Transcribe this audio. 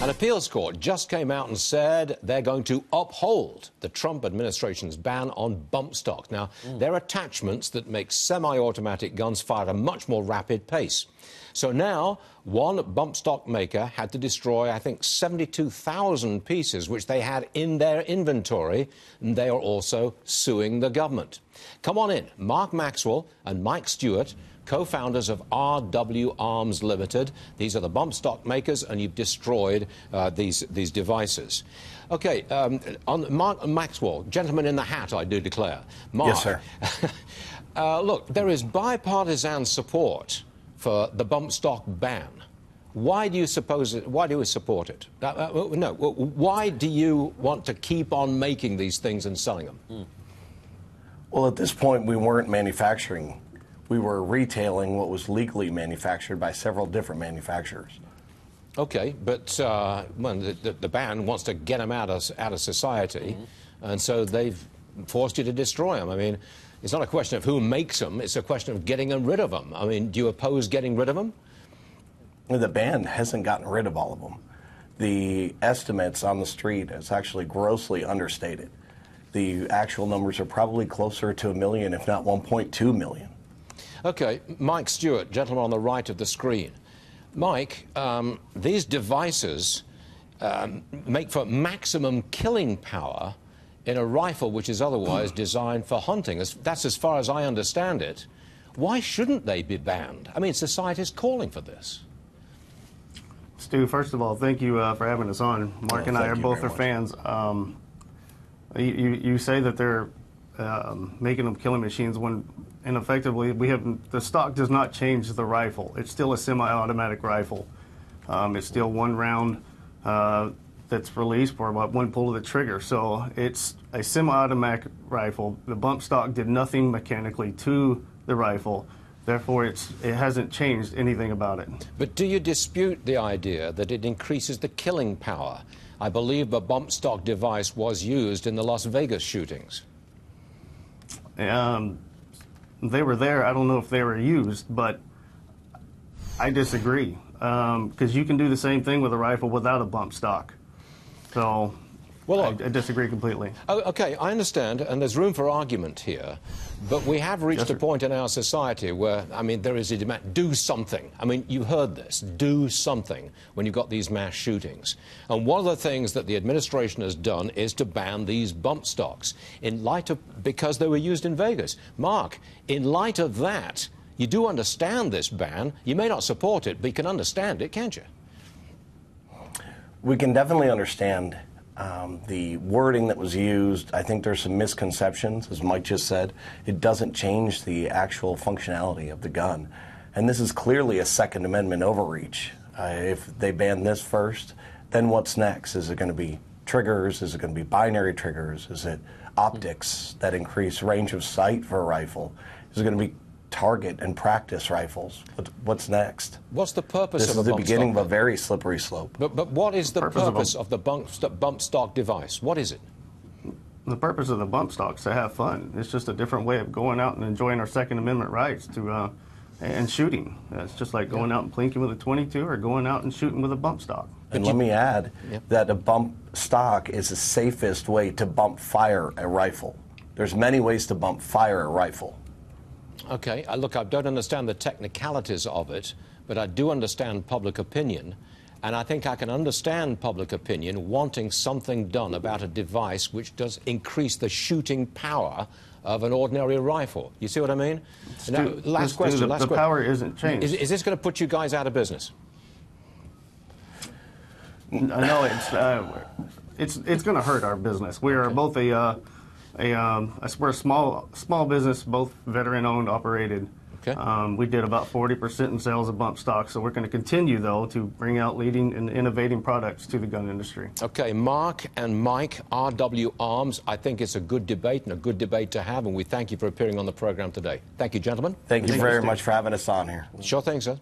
An appeals court just came out and said they're going to uphold the Trump administration's ban on bump stock. Now, they're attachments that make semi-automatic guns fire at a much more rapid pace. So now, one bump stock maker had to destroy, I think, 72,000 pieces, which they had in their inventory, and they are also suing the government. Come on in. Mark Maxwell and Mike Stewart, co-founders of Arms Ltd. These are the bump stock makers, and you've destroyed these devices. Okay, on Mark Maxwell, gentleman in the hat, I do declare. Mark, yes, sir. Look, there is bipartisan support for the bump stock ban. Why do you suppose it? Why do we support it? No. Why do you want to keep on making these things and selling them? Well, at this point, we weren't manufacturing. We were retailing what was legally manufactured by several different manufacturers. Okay, but well, the ban wants to get them out of society, and so they've forced you to destroy them. I mean, it's not a question of who makes them, it's a question of getting rid of them. I mean, do you oppose getting rid of them? The ban hasn't gotten rid of all of them. The estimates on the street is actually grossly understated. The actual numbers are probably closer to 1 million, if not 1.2 million. Okay, Mike Stewart, gentleman on the right of the screen. Mike, these devices make for maximum killing power in a rifle which is otherwise designed for hunting. That's as far as I understand it. Why shouldn't they be banned? I mean, society's calling for this. Stu, first of all, thank you for having us on. Mark and I are both fans. You say that they're making them killing machines when, and effectively, the stock does not change the rifle. It's still a semi-automatic rifle. It's still one round that's released for about one pull of the trigger. So it's a semi-automatic rifle. The bump stock did nothing mechanically to the rifle. Therefore, it hasn't changed anything about it. But do you dispute the idea that it increases the killing power? I believe the bump stock device was used in the Las Vegas shootings. They were there. I don't know if they were used, but I disagree because you can do the same thing with a rifle without a bump stock. So well, I disagree completely. Okay, I understand, and there's room for argument here, but we have reached a point in our society where, I mean, there is a demand, do something. I mean, you heard this, do something when you've got these mass shootings. And one of the things that the administration has done is to ban these bump stocks in light of, because they were used in Vegas. Mark, in light of that, you do understand this ban. You may not support it, but you can understand it, can't you? We can definitely understand the wording that was used. I think there's some misconceptions, as Mike just said. It doesn't change the actual functionality of the gun. And this is clearly a Second Amendment overreach. If they ban this first, then what's next? Is it going to be triggers? Is it going to be binary triggers? Is it optics that increase range of sight for a rifle? Is it going to be target and practice rifles? What's next? What's the purpose of a bump stock? This is the beginning of a very slippery slope. But what is the purpose of the bump stock device? What is it? The purpose of the bump stock is to have fun. It's just a different way of going out and enjoying our Second Amendment rights to and shooting. It's just like going out and plinking with a .22 or going out and shooting with a bump stock. And let me add that a bump stock is the safest way to bump fire a rifle. There's many ways to bump fire a rifle. Okay, look, I don't understand the technicalities of it, but I do understand public opinion, and I think I can understand public opinion wanting something done about a device which does increase the shooting power of an ordinary rifle. You see what I mean? Now, last question. The power isn't changed. Is this going to put you guys out of business? No, it's going to hurt our business. We are both we're a small business, both veteran-owned, operated. Okay. We did about 40% in sales of bump stock, so we're going to continue, though, to bring out leading and innovating products to the gun industry. Okay, Mark and Mike, RW Arms, I think it's a good debate and a good debate to have, and we thank you for appearing on the program today. Thank you, gentlemen. Thank you very much for having us on here. Sure thing, sir.